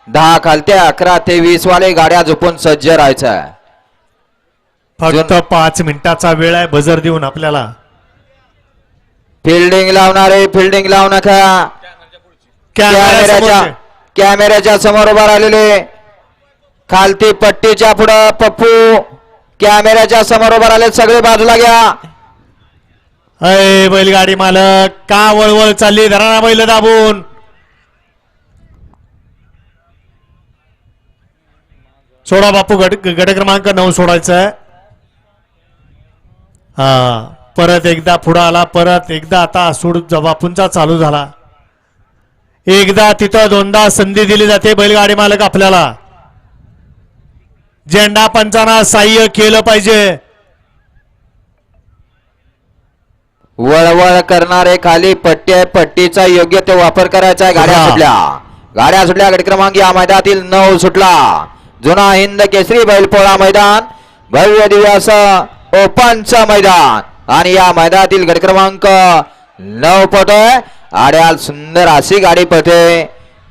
10 खालते 11 ते 20 वाले गाड्या झोपून सज्ज राहायचं. फक्त 5 मिनिटाचा वेळ आहे बजर देऊन आपल्याला. फिल्डिंग लावणारे फिल्डिंग लावू नका. कॅमेऱ्याच्या समोर उभा राहिलेले खालती पट्टीच्या पुढं पप्पू कॅमेऱ्याच्या समोर उभा राहिले सगळे बाजूला घ्या. अय बैलगाडी मालक का वळवळ चालली धराना बैल दाबून. सोडा बापू गट क्रमांक 9 सोडायचा आहे. हा परत एकदा पुढे आला परत एकदा आता सोड बापूंचा चालू झाला. एकदा तिथं दोनदा संधी दिली जाते बैलगाडी मालक आपल्याला. झेंडा पंचांना सहाय्य केलं पाहिजे. वळवळ करणारे खाली पट्टी आहे पट्टीचा योग्य ते वापर करायचा आहे. गाड्या सुटल्या गट क्रमांक या मैदानातील 9 सुटला. जुना हिंद केसरी बैलपोळा मैदान भव्य दिव्य असं ओपनचं मैदान आणि या मैदानातील गट क्रमांक 9 पळतोय. आड्याल सुंदर अशी गाडी पळते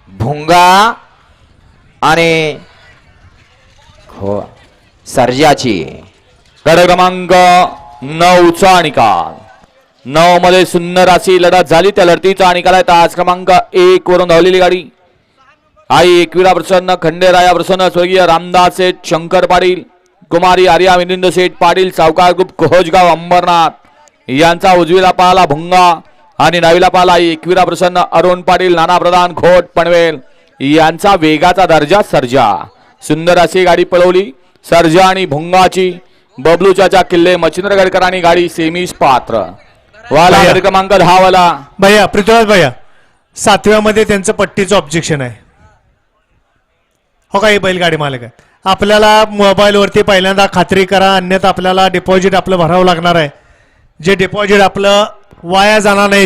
भुंगा आणि सर्जाची. गट क्रमांक 9चा निकाल 9 मध्ये सुंदर अशी लढत झाली. त्या लढतीचा निकाल आहे तास क्रमांक 1 वरून धावलेली गाडी आई एकविरा प्रसन्न खंडेराया प्रसन्न स्वर्गीय रामदास सेठ शंकर पाटील कुमारी आर्या मिलिंद सेठ पाटील सावकार ग्रुप कोहोजगाव अंबरनाथ यांचा उजवीला पाला भुंगा आणि डावीला पाला एकविरा प्रसन्न अरुण पाटील नाना प्रधान खोट पनवेल यांचा वेगाचा दर्जा सर्जा. सुंदर अशी गाडी पळवली सर्जा आणि भुंगाची. बबलूच्या किल्ले मच्छिंद्रगडकरांनी गाडी सेमीस पात्र. वाला गट क्रमांक 10 वाला भैया पृथ्वीराज भैया 7व्या मध्ये त्यांचं पट्टीचं ऑब्जेक्शन आहे. हो काही बैलगाडी मालक आहे आपल्याला मोबाईल वरती पहिल्यांदा खात्री करा अन्यथा आपल्याला डिपॉझिट आपलं भरावं लागणार आहे. जे डिपॉझिट आपलं वाया जाणार नाही